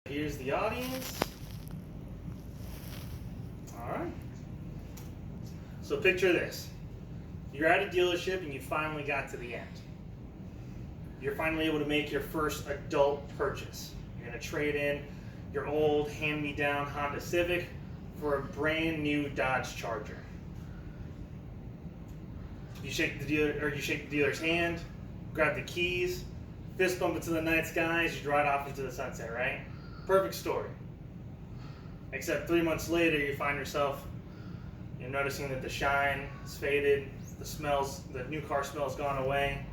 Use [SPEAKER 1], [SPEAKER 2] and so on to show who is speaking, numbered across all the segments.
[SPEAKER 1] Here's the audience. All right. So picture this. You're at a dealership and you finally got to the end. You're finally able to make your first adult purchase. You're going to trade in your old hand-me-down Honda Civic for a brand new Dodge Charger. You shake the dealer's hand, grab the keys, fist bump into the night skies, you ride off into the sunset, right? Perfect story. Except 3 months later, you find yourself, you're noticing that the shine is faded, the new car smell's gone away,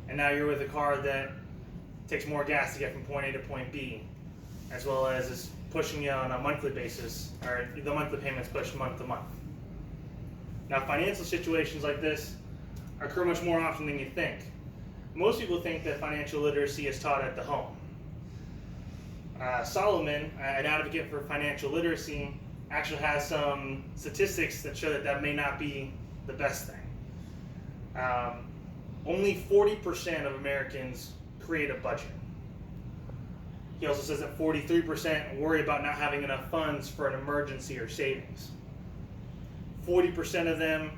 [SPEAKER 1] and now you're with a car that takes more gas to get from point A to point B, as well as is pushing you on a monthly basis, or the monthly payments pushed month to month. Now, financial situations like this occur much more often than you think. Most people think that financial literacy is taught at the home. Solomon, an advocate for financial literacy, actually has some statistics that show that that may not be the best thing. Only 40% of Americans create a budget. He also says that 43% worry about not having enough funds for an emergency or savings. 40% of them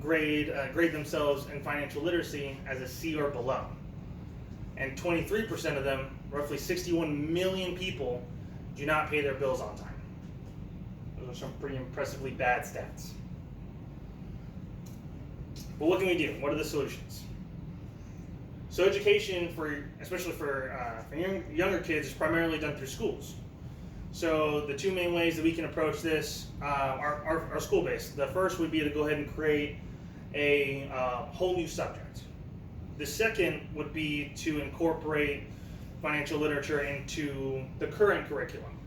[SPEAKER 1] grade themselves in financial literacy as a C or below. And 23% of them, roughly 61 million people, do not pay their bills on time. Those are some pretty impressively bad stats. But what can we do? What are the solutions? So education, especially for younger kids, is primarily done through schools. So the two main ways that we can approach this are school-based. The first would be to go ahead and create a whole new subject. The second would be to incorporate financial literature into the current curriculum.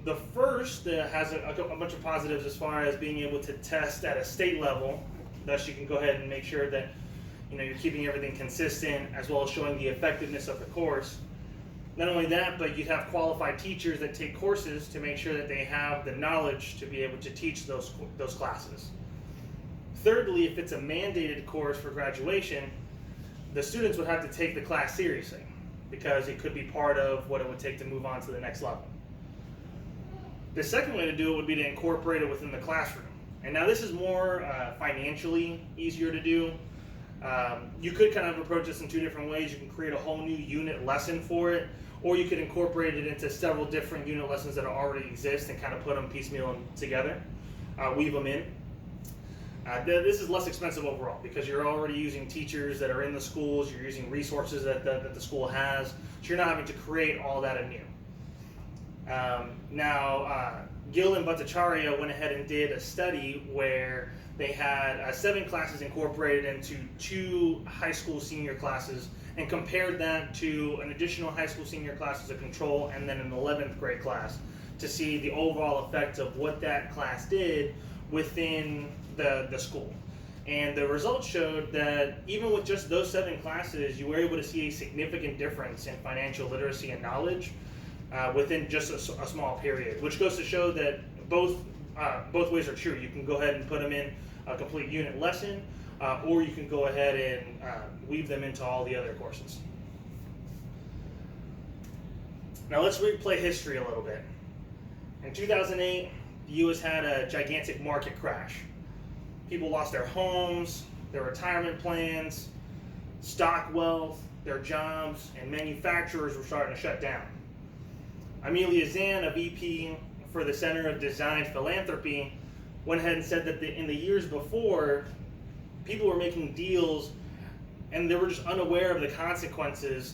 [SPEAKER 1] The first has a bunch of positives as far as being able to test at a state level. Thus, you can go ahead and make sure that you're keeping everything consistent, as well as showing the effectiveness of the course. Not only that, but you have qualified teachers that take courses to make sure that they have the knowledge to be able to teach those classes. Thirdly, if it's a mandated course for graduation, the students would have to take the class seriously because it could be part of what it would take to move on to the next level. The second way to do it would be to incorporate it within the classroom. And now this is more financially easier to do. You could kind of approach this in two different ways. You can create a whole new unit lesson for it, or you could incorporate it into several different unit lessons that already exist and kind of put them piecemeal together, weave them in. This is less expensive overall because you're already using teachers that are in the schools, you're using resources that the school has, so you're not having to create all that anew. Gill and Bhattacharya went ahead and did a study where they had 7 classes incorporated into 2 high school senior classes and compared that to an additional high school senior class as a control and then an 11th grade class to see the overall effect of what that class did within the school. And the results showed that even with just those 7 classes, you were able to see a significant difference in financial literacy and knowledge within just a small period, which goes to show that both ways are true. You can go ahead and put them in a complete unit lesson, or you can go ahead and weave them into all the other courses. Now let's replay history a little bit. In 2008, the U.S. had a gigantic market crash. People lost their homes, their retirement plans, stock wealth, their jobs, and manufacturers were starting to shut down. Amelia Zan, a VP for the Center of Design Philanthropy, went ahead and said that in the years before, people were making deals and they were just unaware of the consequences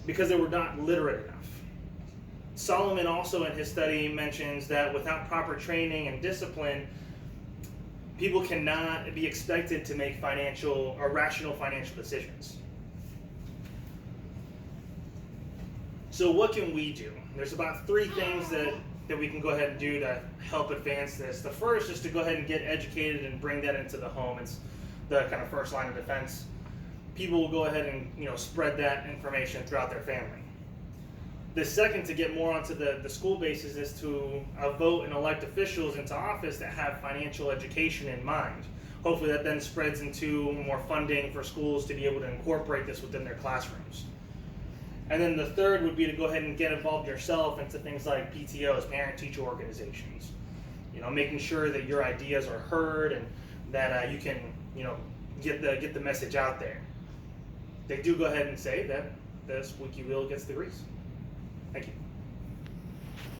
[SPEAKER 1] because they were not literate enough. Solomon also in his study mentions that without proper training and discipline, people cannot be expected to make rational financial decisions. So what can we do? There's about 3 things that we can go ahead and do to help advance this. The first is to go ahead and get educated and bring that into the home. It's the kind of first line of defense. People will go ahead and spread that information throughout their family. The second, to get more onto the school basis, is to vote and elect officials into office that have financial education in mind. Hopefully that then spreads into more funding for schools to be able to incorporate this within their classrooms. And then the third would be to go ahead and get involved yourself into things like PTOs, parent-teacher organizations. Making sure that your ideas are heard and that you can, get the message out there. They do go ahead and say that the squeaky wheel gets the grease. Thank you.